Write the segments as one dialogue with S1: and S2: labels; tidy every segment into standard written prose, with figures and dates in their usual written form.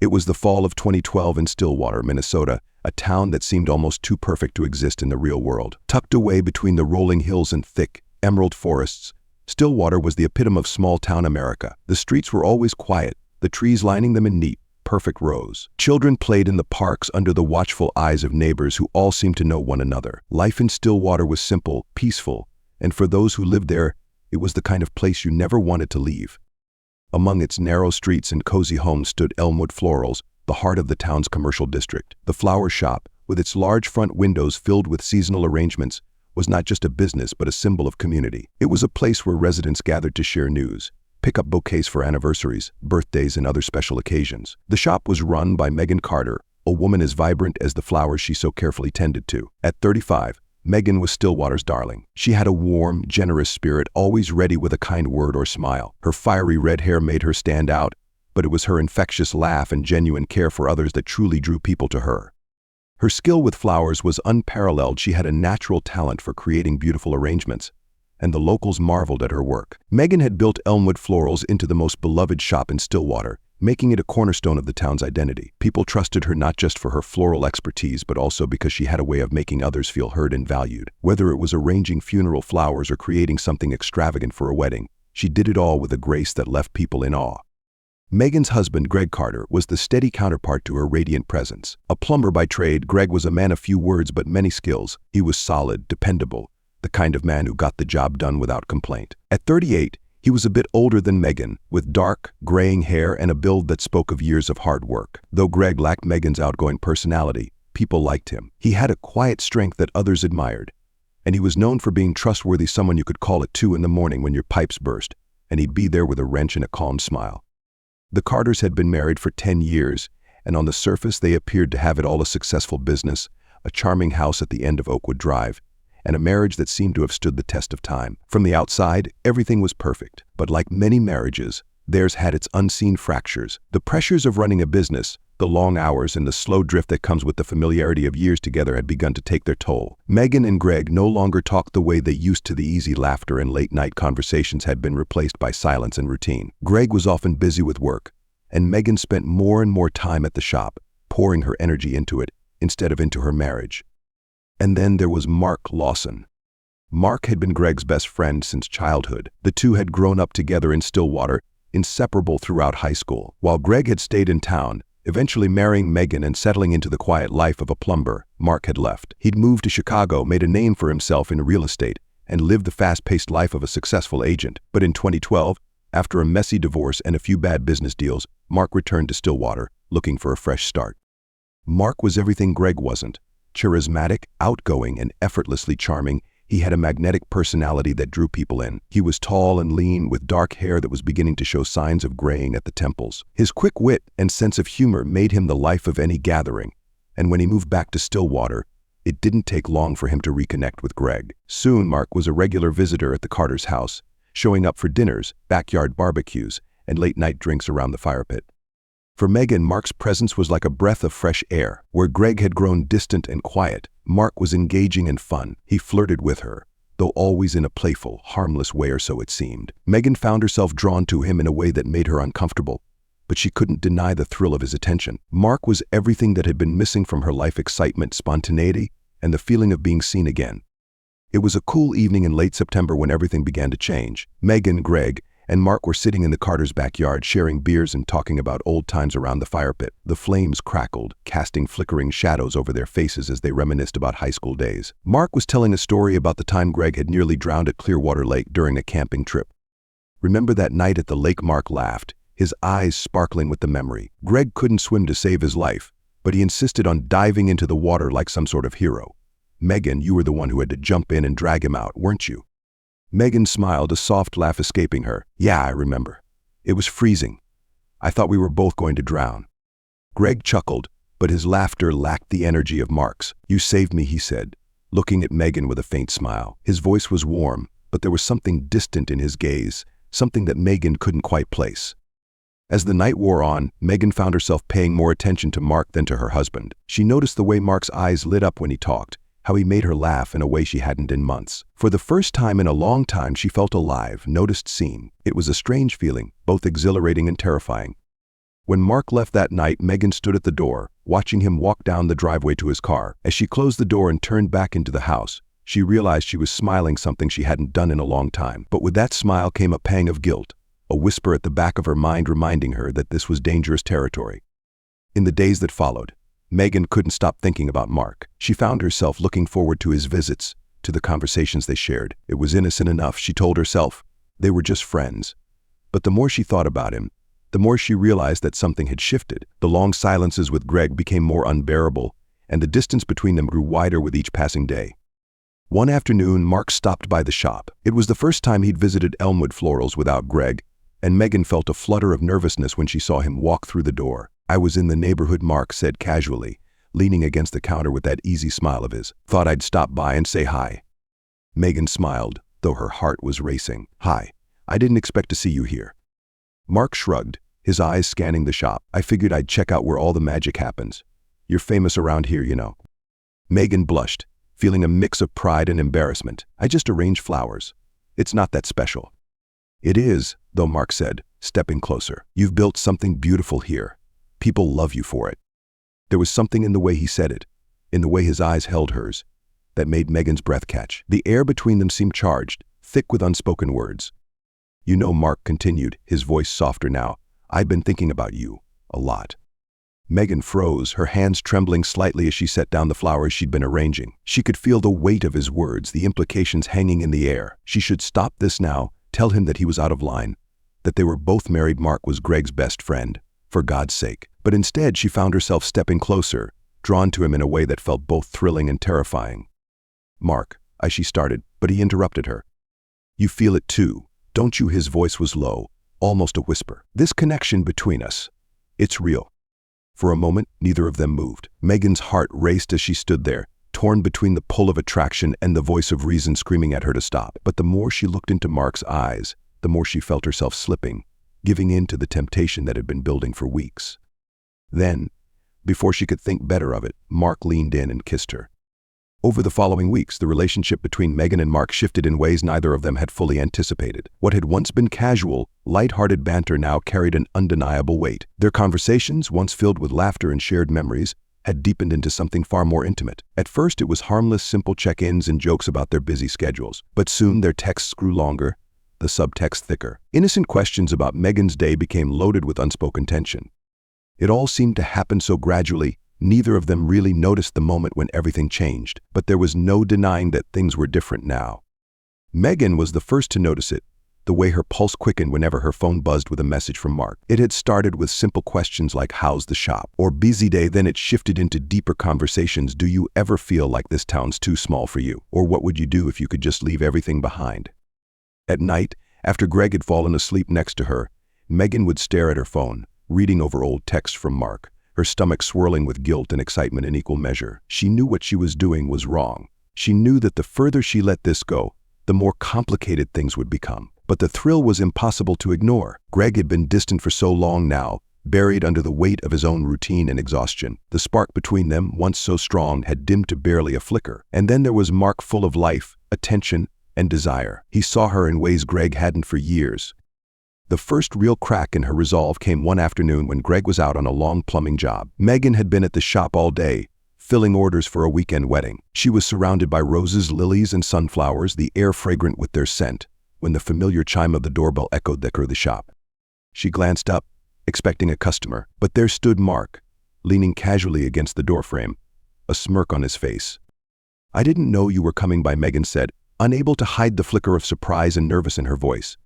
S1: It was the fall of 2012 in Stillwater, Minnesota, a town that seemed almost too perfect to exist in the real world. Tucked away between the rolling hills and thick, emerald forests, Stillwater was the epitome of small-town America. The streets were always quiet, the trees lining them in neat, perfect rows. Children played in the parks under the watchful eyes of neighbors who all seemed to know one another. Life in Stillwater was simple, peaceful, and for those who lived there, it was the kind of place you never wanted to leave. Among its narrow streets and cozy homes stood Elmwood Florals, the heart of the town's commercial district. The flower shop, with its large front windows filled with seasonal arrangements, was not just a business but a symbol of community. It was a place where residents gathered to share news, pick up bouquets for anniversaries, birthdays, and other special occasions. The shop was run by Megan Carter, a woman as vibrant as the flowers she so carefully tended to. At 35, Megan was Stillwater's darling. She had a warm, generous spirit, always ready with a kind word or smile. Her fiery red hair made her stand out, but it was her infectious laugh and genuine care for others that truly drew people to her. Her skill with flowers was unparalleled. She had a natural talent for creating beautiful arrangements, and the locals marveled at her work. Megan had built Elmwood Florals into the most beloved shop in Stillwater, making it a cornerstone of the town's identity. People trusted her not just for her floral expertise, but also because she had a way of making others feel heard and valued. Whether it was arranging funeral flowers or creating something extravagant for a wedding, she did it all with a grace that left people in awe. Megan's husband, Greg Carter, was the steady counterpart to her radiant presence. A plumber by trade, Greg was a man of few words but many skills. He was solid, dependable, the kind of man who got the job done without complaint. At 38, he was a bit older than Megan, with dark, graying hair and a build that spoke of years of hard work. Though Greg lacked Megan's outgoing personality, people liked him. He had a quiet strength that others admired, and he was known for being trustworthy, someone you could call at 2 in the morning when your pipes burst, and he'd be there with a wrench and a calm smile. The Carters had been married for 10 years, and on the surface they appeared to have it all: a successful business, a charming house at the end of Oakwood Drive, and a marriage that seemed to have stood the test of time. From the outside, everything was perfect, but like many marriages, theirs had its unseen fractures. The pressures of running a business, the long hours, and the slow drift that comes with the familiarity of years together had begun to take their toll. Megan and Greg no longer talked the way they used to. The easy laughter and late-night conversations had been replaced by silence and routine. Greg was often busy with work, and Megan spent more and more time at the shop, pouring her energy into it instead of into her marriage. And then there was Lawson. Mark had been Greg's best friend since childhood. The two had grown up together in Stillwater, inseparable throughout high school. While Greg had stayed in town, eventually marrying Megan and settling into the quiet life of a plumber, Mark had left. He'd moved to Chicago, made a name for himself in real estate, and lived the fast-paced life of a successful agent. But in 2012, after a messy divorce and a few bad business deals, Mark returned to Stillwater, looking for a fresh start. Mark was everything Greg wasn't. Charismatic, outgoing, and effortlessly charming, he had a magnetic personality that drew people in. He was tall and lean, with dark hair that was beginning to show signs of graying at the temples. His quick wit and sense of humor made him the life of any gathering, and when he moved back to Stillwater, it didn't take long for him to reconnect with Greg. Soon, Mark was a regular visitor at the Carters' house, showing up for dinners, backyard barbecues, and late-night drinks around the fire pit. For Megan, Mark's presence was like a breath of fresh air. Where Greg had grown distant and quiet, Mark was engaging and fun. He flirted with her, though always in a playful, harmless way, or so it seemed. Megan found herself drawn to him in a way that made her uncomfortable, but she couldn't deny the thrill of his attention. Mark was everything that had been missing from her life: excitement, spontaneity, and the feeling of being seen again. It was a cool evening in late September when everything began to change. Megan, Greg, and Mark were sitting in the Carters' backyard, sharing beers and talking about old times around the fire pit. The flames crackled, casting flickering shadows over their faces as they reminisced about high school days. Mark was telling a story about the time Greg had nearly drowned at Clearwater Lake during a camping trip. "Remember that night at the lake?" Mark laughed, his eyes sparkling with the memory. "Greg couldn't swim to save his life, but he insisted on diving into the water like some sort of hero. Megan, you were the one who had to jump in and drag him out, weren't you?" Megan smiled, a soft laugh escaping her. "Yeah, I remember. It was freezing. I thought we were both going to drown." Greg chuckled, but his laughter lacked the energy of Mark's. "You saved me," he said, looking at Megan with a faint smile. His voice was warm, but there was something distant in his gaze, something that Megan couldn't quite place. As the night wore on, Megan found herself paying more attention to Mark than to her husband. She noticed the way Mark's eyes lit up when he talked, how he made her laugh in a way she hadn't in months. For the first time in a long time, she felt alive, noticed, seen. It was a strange feeling, both exhilarating and terrifying. When Mark left that night, Megan stood at the door, watching him walk down the driveway to his car. As she closed the door and turned back into the house, she realized she was smiling, something she hadn't done in a long time. But with that smile came a pang of guilt, a whisper at the back of her mind reminding her that this was dangerous territory. In the days that followed, Megan couldn't stop thinking about Mark. She found herself looking forward to his visits, to the conversations they shared. It was innocent enough, she told herself. They were just friends. But the more she thought about him, the more she realized that something had shifted. The long silences with Greg became more unbearable, and the distance between them grew wider with each passing day. One afternoon, Mark stopped by the shop. It was the first time he'd visited Elmwood Florals without Greg, and Megan felt a flutter of nervousness when she saw him walk through the door. "I was in the neighborhood," Mark said casually, leaning against the counter with that easy smile of his. "Thought I'd stop by and say hi." Megan smiled, though her heart was racing. "Hi. I didn't expect to see you here." Mark shrugged, his eyes scanning the shop. "I figured I'd check out where all the magic happens. You're famous around here, you know." Megan blushed, feeling a mix of pride and embarrassment. "I just arrange flowers. It's not that special." "It is," though, Mark said, stepping closer. "You've built something beautiful here. People love you for it." There was something in the way he said it, in the way his eyes held hers, that made Megan's breath catch. The air between them seemed charged, thick with unspoken words. "You know," Mark continued, his voice softer now, "I've been thinking about you, a lot." Megan froze, her hands trembling slightly as she set down the flowers she'd been arranging. She could feel the weight of his words, the implications hanging in the air. She should stop this now, tell him that he was out of line, that they were both married. Mark was Greg's best friend, for God's sake. But instead, she found herself stepping closer, drawn to him in a way that felt both thrilling and terrifying. "Mark," she started, but he interrupted her. "You feel it too, don't you?" His voice was low, almost a whisper. "This connection between us, it's real." For a moment, neither of them moved. Megan's heart raced as she stood there, torn between the pull of attraction and the voice of reason screaming at her to stop. But the more she looked into Mark's eyes, the more she felt herself slipping, giving in to the temptation that had been building for weeks. Then, before she could think better of it, Mark leaned in and kissed her. Over the following weeks, the relationship between Megan and Mark shifted in ways neither of them had fully anticipated. What had once been casual, light-hearted banter now carried an undeniable weight. Their conversations, once filled with laughter and shared memories, had deepened into something far more intimate. At first, it was harmless, simple check-ins and jokes about their busy schedules. But soon their texts grew longer, the subtext thicker. Innocent questions about Megan's day became loaded with unspoken tension. It all seemed to happen so gradually, neither of them really noticed the moment when everything changed. But there was no denying that things were different now. Megan was the first to notice it, the way her pulse quickened whenever her phone buzzed with a message from Mark. It had started with simple questions like, "How's the shop?" or "Busy day?" Then it shifted into deeper conversations. "Do you ever feel like this town's too small for you?" or "What would you do if you could just leave everything behind?" At night, after Greg had fallen asleep next to her, Megan would stare at her phone, reading over old texts from Mark, her stomach swirling with guilt and excitement in equal measure. She knew what she was doing was wrong. She knew that the further she let this go, the more complicated things would become. But the thrill was impossible to ignore. Greg had been distant for so long now, buried under the weight of his own routine and exhaustion. The spark between them, once so strong, had dimmed to barely a flicker. And then there was Mark, full of life, attention, and desire. He saw her in ways Greg hadn't for years. The first real crack in her resolve came one afternoon when Greg was out on a long plumbing job. Megan had been at the shop all day, filling orders for a weekend wedding. She was surrounded by roses, lilies, and sunflowers, the air fragrant with their scent, when the familiar chime of the doorbell echoed the shop. She glanced up, expecting a customer, but there stood Mark, leaning casually against the doorframe, a smirk on his face. "I didn't know you were coming by," Megan said, unable to hide the flicker of surprise and nervous in her voice.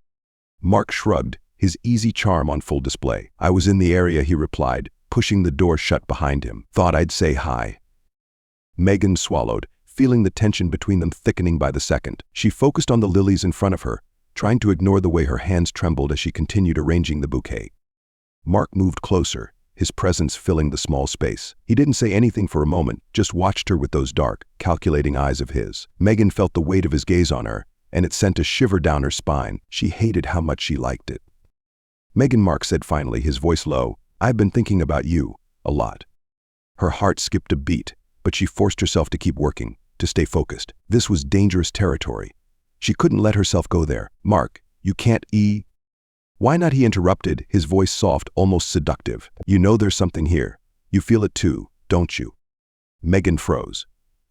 S1: Mark shrugged, his easy charm on full display. "I was in the area," he replied, pushing the door shut behind him. "Thought I'd say hi." Megan swallowed, feeling the tension between them thickening by the second. She focused on the lilies in front of her, trying to ignore the way her hands trembled as she continued arranging the bouquet. Mark moved closer, his presence filling the small space. He didn't say anything for a moment, just watched her with those dark, calculating eyes of his. Megan felt the weight of his gaze on her, and it sent a shiver down her spine. She hated how much she liked it. "Megan," Mark said finally, his voice low, "I've been thinking about you, a lot." Her heart skipped a beat, but she forced herself to keep working, to stay focused. This was dangerous territory. She couldn't let herself go there. "Mark, you can't "Why not?" he interrupted, his voice soft, almost seductive. "You know there's something here. You feel it too, don't you?" Megan froze.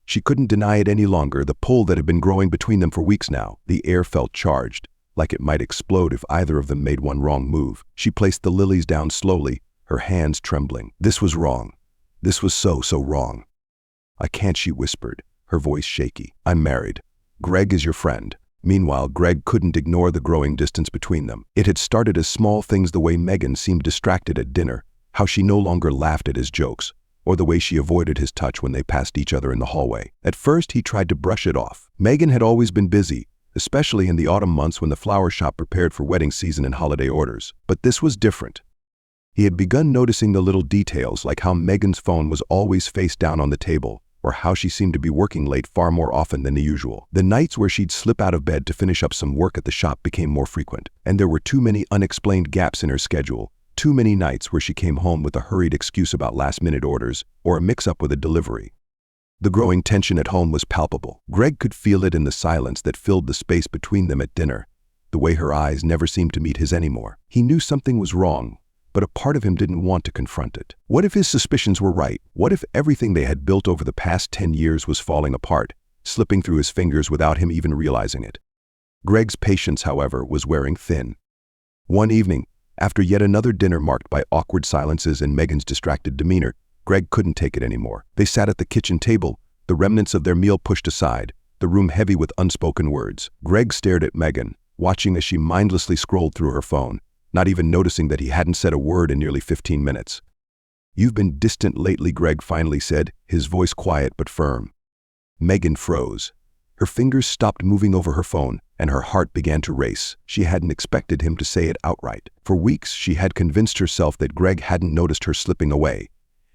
S1: She couldn't deny it any longer, the pull that had been growing between them for weeks now. The air felt charged, like it might explode if either of them made one wrong move. She placed the lilies down slowly, her hands trembling. This was wrong. This was so wrong. "I can't," she whispered, her voice shaky. "I'm married. Greg is your friend." Meanwhile, Greg couldn't ignore the growing distance between them. It had started as small things, the way Megan seemed distracted at dinner, how she no longer laughed at his jokes, or the way she avoided his touch when they passed each other in the hallway. At first, he tried to brush it off. Megan had always been busy, especially in the autumn months when the flower shop prepared for wedding season and holiday orders. But this was different. He had begun noticing the little details, like how Megan's phone was always face down on the table, or how she seemed to be working late far more often than the usual. The nights where she'd slip out of bed to finish up some work at the shop became more frequent, and there were too many unexplained gaps in her schedule, too many nights where she came home with a hurried excuse about last-minute orders or a mix-up with a delivery. The growing tension at home was palpable. Greg could feel it in the silence that filled the space between them at dinner, the way her eyes never seemed to meet his anymore. He knew something was wrong, but a part of him didn't want to confront it. What if his suspicions were right? What if everything they had built over the past 10 years was falling apart, slipping through his fingers without him even realizing it? Greg's patience, however, was wearing thin. One evening, after yet another dinner marked by awkward silences and Megan's distracted demeanor, Greg couldn't take it anymore. They sat at the kitchen table, the remnants of their meal pushed aside, the room heavy with unspoken words. Greg stared at Megan, watching as she mindlessly scrolled through her phone, not even noticing that he hadn't said a word in nearly 15 minutes. "You've been distant lately," Greg finally said, his voice quiet but firm. Megan froze. Her fingers stopped moving over her phone, and her heart began to race. She hadn't expected him to say it outright. For weeks, she had convinced herself that Greg hadn't noticed her slipping away,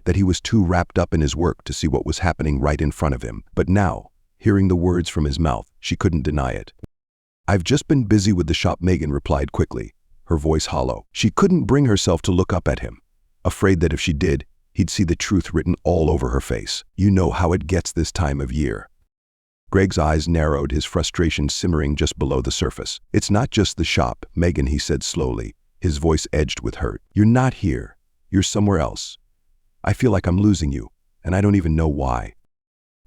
S1: that he was too wrapped up in his work to see what was happening right in front of him. But now, hearing the words from his mouth, she couldn't deny it. "I've just been busy with the shop," Megan replied quickly, her voice hollow. She couldn't bring herself to look up at him, afraid that if she did, he'd see the truth written all over her face. "You know how it gets this time of year." Greg's eyes narrowed, his frustration simmering just below the surface. "It's not just the shop, Megan," he said slowly, his voice edged with hurt. "You're not here. You're somewhere else. I feel like I'm losing you, and I don't even know why."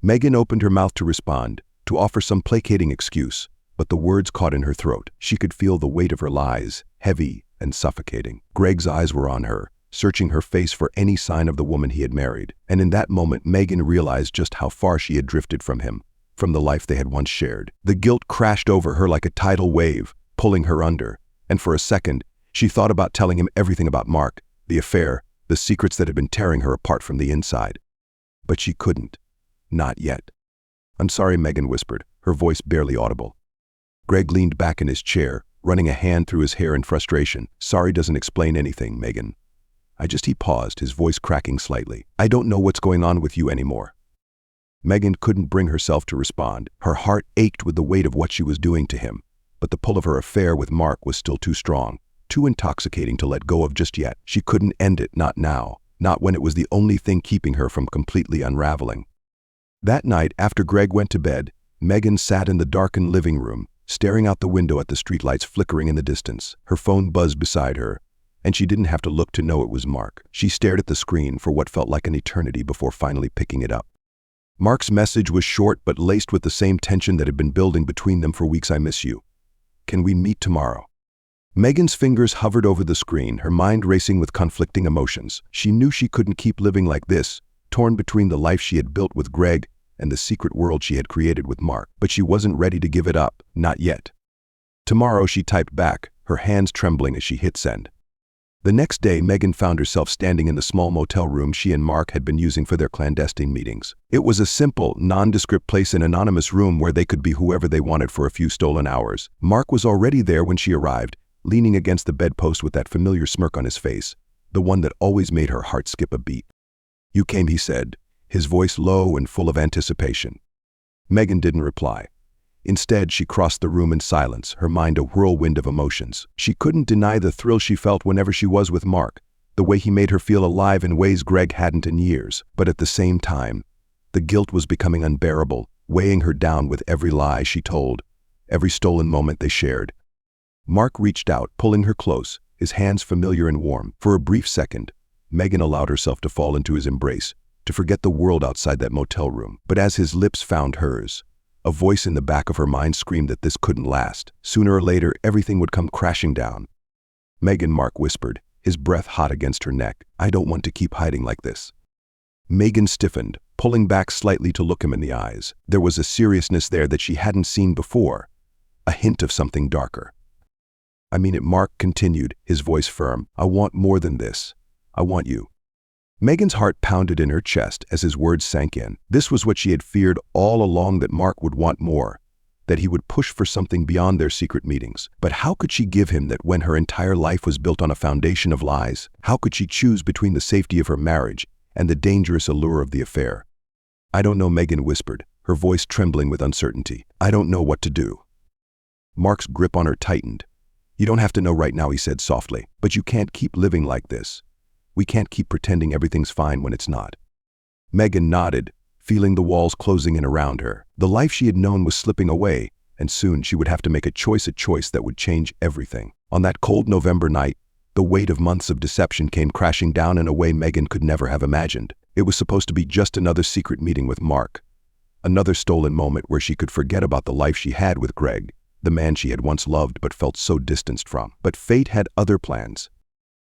S1: Megan opened her mouth to respond, to offer some placating excuse, but the words caught in her throat. She could feel the weight of her lies, heavy and suffocating. Greg's eyes were on her, searching her face for any sign of the woman he had married. And in that moment, Megan realized just how far she had drifted from him, from the life they had once shared. The guilt crashed over her like a tidal wave, pulling her under. And for a second, she thought about telling him everything about Mark, the affair, the secrets that had been tearing her apart from the inside. But she couldn't. Not yet. "I'm sorry," Megan whispered, her voice barely audible. Greg leaned back in his chair, running a hand through his hair in frustration. "Sorry doesn't explain anything, Megan. He paused, his voice cracking slightly. "I don't know what's going on with you anymore." Megan couldn't bring herself to respond. Her heart ached with the weight of what she was doing to him, but the pull of her affair with Mark was still too strong, too intoxicating to let go of just yet. She couldn't end it, not now, not when it was the only thing keeping her from completely unraveling. That night, after Greg went to bed, Megan sat in the darkened living room, staring out the window at the streetlights flickering in the distance. Her phone buzzed beside her, and she didn't have to look to know it was Mark. She stared at the screen for what felt like an eternity before finally picking it up. Mark's message was short but laced with the same tension that had been building between them for weeks. "I miss you. Can we meet tomorrow?" Megan's fingers hovered over the screen, her mind racing with conflicting emotions. She knew she couldn't keep living like this, torn between the life she had built with Greg and the secret world she had created with Mark. But she wasn't ready to give it up, not yet. "Tomorrow," she typed back, her hands trembling as she hit send. The next day, Megan found herself standing in the small motel room she and Mark had been using for their clandestine meetings. It was a simple, nondescript place, an anonymous room where they could be whoever they wanted for a few stolen hours. Mark was already there when she arrived, leaning against the bedpost with that familiar smirk on his face, the one that always made her heart skip a beat. "You came," he said, his voice low and full of anticipation. Megan didn't reply. Instead, she crossed the room in silence, her mind a whirlwind of emotions. She couldn't deny the thrill she felt whenever she was with Mark, the way he made her feel alive in ways Greg hadn't in years. But at the same time, the guilt was becoming unbearable, weighing her down with every lie she told, every stolen moment they shared. Mark reached out, pulling her close, his hands familiar and warm. For a brief second, Megan allowed herself to fall into his embrace, to forget the world outside that motel room. But as his lips found hers, a voice in the back of her mind screamed that this couldn't last. Sooner or later, everything would come crashing down. Megan, Mark whispered, his breath hot against her neck. I don't want to keep hiding like this. Megan stiffened, pulling back slightly to look him in the eyes. There was a seriousness there that she hadn't seen before, a hint of something darker. I mean it, Mark continued, his voice firm. I want more than this. I want you. Megan's heart pounded in her chest as his words sank in. This was what she had feared all along, that Mark would want more, that he would push for something beyond their secret meetings. But how could she give him that when her entire life was built on a foundation of lies? How could she choose between the safety of her marriage and the dangerous allure of the affair? I don't know, Megan whispered, her voice trembling with uncertainty. I don't know what to do. Mark's grip on her tightened. You don't have to know right now, he said softly, but you can't keep living like this. We can't keep pretending everything's fine when it's not. Megan nodded, feeling the walls closing in around her. The life she had known was slipping away, and soon she would have to make a choice that would change everything. On that cold November night, the weight of months of deception came crashing down in a way Megan could never have imagined. It was supposed to be just another secret meeting with Mark, another stolen moment where she could forget about the life she had with Greg, the man she had once loved but felt so distanced from. But fate had other plans.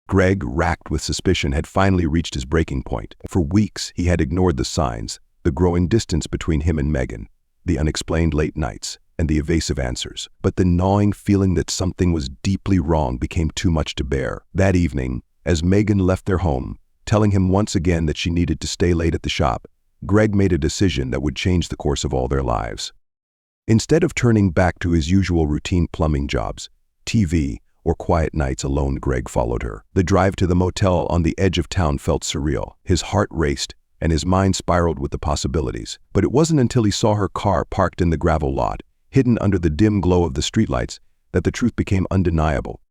S1: Greg, racked with suspicion, had finally reached his breaking point. For weeks, he had ignored the signs, the growing distance between him and Megan, the unexplained late nights, and the evasive answers. But the gnawing feeling that something was deeply wrong became too much to bear. That evening, as Megan left their home, telling him once again that she needed to stay late at the shop, Greg made a decision that would change the course of all their lives. Instead of turning back to his usual routine plumbing jobs, TV, or quiet nights alone, Greg followed her. The drive to the motel on the edge of town felt surreal. His heart raced, and his mind spiraled with the possibilities. But it wasn't until he saw her car parked in the gravel lot, hidden under the dim glow of the streetlights, that the truth became undeniable.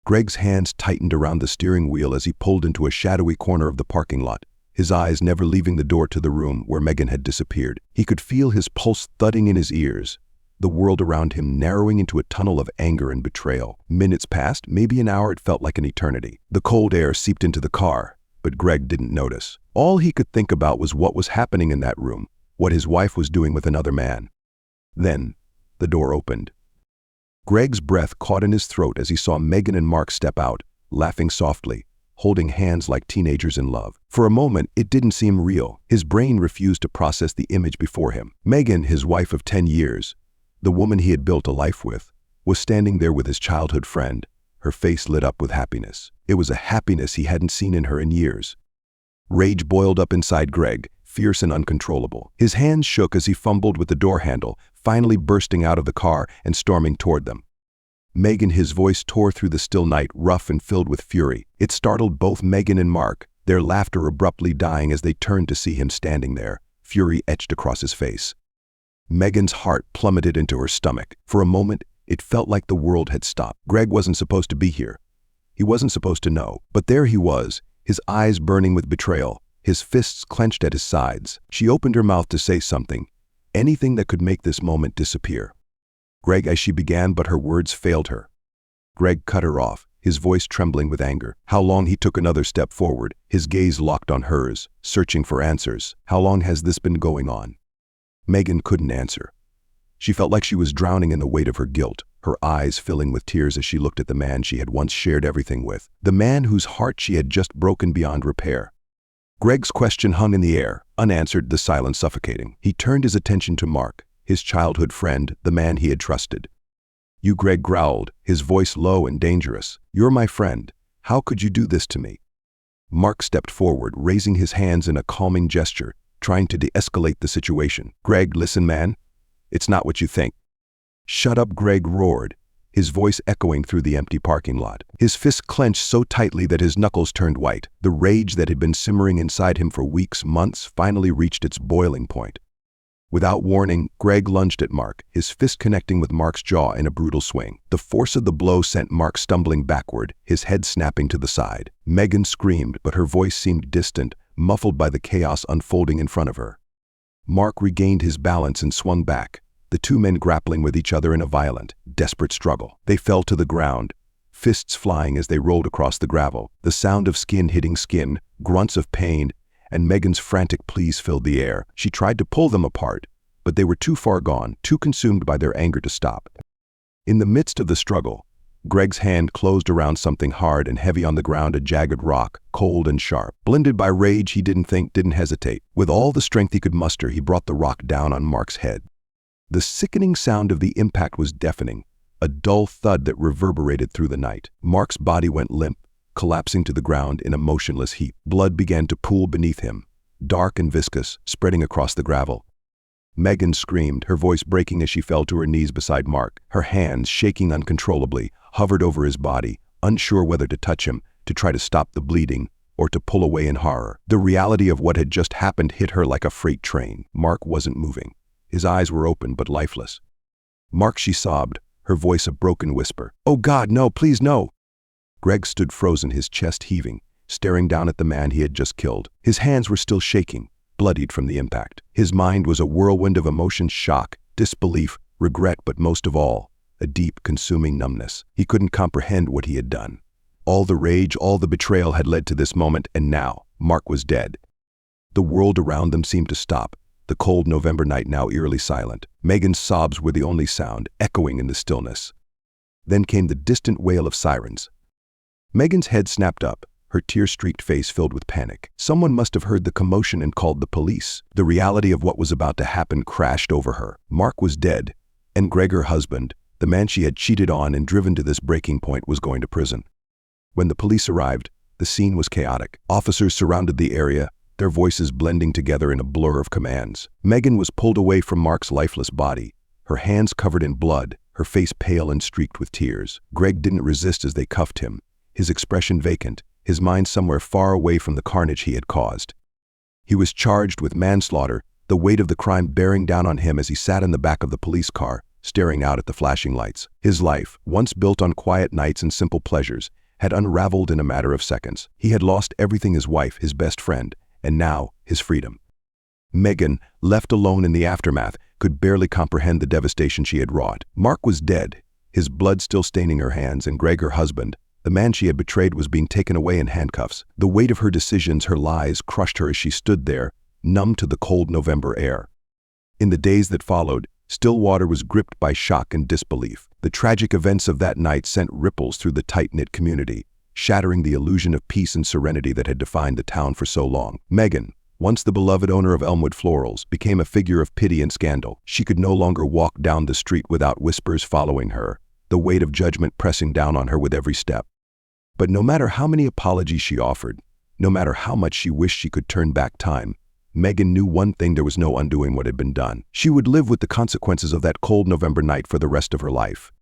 S1: Greg's hands tightened around the steering wheel as he pulled into a shadowy corner of the parking lot, his eyes never leaving the door to the room where Megan had disappeared. He could feel his pulse thudding in his ears, the world around him narrowing into a tunnel of anger and betrayal. Minutes passed, maybe an hour. It felt like an eternity. The cold air seeped into the car, but Greg didn't notice. All he could think about was what was happening in that room, what his wife was doing with another man. Then, the door opened. Greg's breath caught in his throat as he saw Megan and Mark step out, laughing softly, holding hands like teenagers in love. For a moment, it didn't seem real. His brain refused to process the image before him. Megan, his wife of 10 years, the woman he had built a life with, was standing there with his childhood friend, her face lit up with happiness. It was a happiness he hadn't seen in her in years. Rage boiled up inside Greg, fierce and uncontrollable. His hands shook as he fumbled with the door handle, finally bursting out of the car and storming toward them. Megan, his voice tore through the still night, rough and filled with fury. It startled both Megan and Mark, their laughter abruptly dying as they turned to see him standing there, fury etched across his face. Megan's heart plummeted into her stomach. For a moment, it felt like the world had stopped. Greg wasn't supposed to be here. He wasn't supposed to know. But there he was, his eyes burning with betrayal, his fists clenched at his sides. She opened her mouth to say something, anything that could make this moment disappear. Greg, as she began, but her words failed her. Greg cut her off, his voice trembling with anger. How long? He took another step forward, his gaze locked on hers, searching for answers. How long has this been going on? Megan couldn't answer. She felt like she was drowning in the weight of her guilt, her eyes filling with tears as she looked at the man she had once shared everything with, the man whose heart she had just broken beyond repair. Greg's question hung in the air, unanswered, the silence suffocating. He turned his attention to Mark, his childhood friend, the man he had trusted. You, Greg growled, his voice low and dangerous. You're my friend. How could you do this to me? Mark stepped forward, raising his hands in a calming gesture, trying to de-escalate the situation. Greg, listen, man. It's not what you think. Shut up, Greg roared, his voice echoing through the empty parking lot. His fists clenched so tightly that his knuckles turned white. The rage that had been simmering inside him for weeks, months, finally reached its boiling point. Without warning, Greg lunged at Mark, his fist connecting with Mark's jaw in a brutal swing. The force of the blow sent Mark stumbling backward, his head snapping to the side. Megan screamed, but her voice seemed distant, muffled by the chaos unfolding in front of her. Mark regained his balance and swung back, the two men grappling with each other in a violent, desperate struggle. They fell to the ground, fists flying as they rolled across the gravel. The sound of skin hitting skin, grunts of pain, and Megan's frantic pleas filled the air. She tried to pull them apart, but they were too far gone, too consumed by their anger to stop. In the midst of the struggle, Greg's hand closed around something hard and heavy on the ground, a jagged rock, cold and sharp. Blinded by rage, he didn't hesitate. With all the strength he could muster, he brought the rock down on Mark's head. The sickening sound of the impact was deafening, a dull thud that reverberated through the night. Mark's body went limp, collapsing to the ground in a motionless heap. Blood began to pool beneath him, dark and viscous, spreading across the gravel. Megan screamed, her voice breaking as she fell to her knees beside Mark. Her hands, shaking uncontrollably, hovered over his body, unsure whether to touch him, to try to stop the bleeding, or to pull away in horror. The reality of what had just happened hit her like a freight train. Mark wasn't moving. His eyes were open but lifeless. "Mark," she sobbed, her voice a broken whisper. "Oh God, no, please no!" Greg stood frozen, his chest heaving, staring down at the man he had just killed. His hands were still shaking, bloodied from the impact. His mind was a whirlwind of emotions: shock, disbelief, regret, but most of all, a deep, consuming numbness. He couldn't comprehend what he had done. All the rage, all the betrayal had led to this moment, and now Mark was dead. The world around them seemed to stop, the cold November night now eerily silent. Megan's sobs were the only sound, echoing in the stillness. Then came the distant wail of sirens. Megan's head snapped up, her tear-streaked face filled with panic. Someone must have heard the commotion and called the police. The reality of what was about to happen crashed over her. Mark was dead, and Greg, her husband, the man she had cheated on and driven to this breaking point, was going to prison. When the police arrived, the scene was chaotic. Officers surrounded the area, their voices blending together in a blur of commands. Megan was pulled away from Mark's lifeless body, her hands covered in blood, her face pale and streaked with tears. Greg didn't resist as they cuffed him, his expression vacant, his mind somewhere far away from the carnage he had caused. He was charged with manslaughter, the weight of the crime bearing down on him as he sat in the back of the police car, staring out at the flashing lights. His life, once built on quiet nights and simple pleasures, had unraveled in a matter of seconds. He had lost everything: his wife, his best friend, and now his freedom. Megan, left alone in the aftermath, could barely comprehend the devastation she had wrought. Mark was dead, his blood still staining her hands, and Greg, her husband, the man she had betrayed, was being taken away in handcuffs. The weight of her decisions, her lies, crushed her as she stood there, numb to the cold November air. In the days that followed, Stillwater was gripped by shock and disbelief. The tragic events of that night sent ripples through the tight-knit community, shattering the illusion of peace and serenity that had defined the town for so long. Megan, once the beloved owner of Elmwood Florals, became a figure of pity and scandal. She could no longer walk down the street without whispers following her, the weight of judgment pressing down on her with every step. But no matter how many apologies she offered, no matter how much she wished she could turn back time, Megan knew one thing: there was no undoing what had been done. She would live with the consequences of that cold November night for the rest of her life.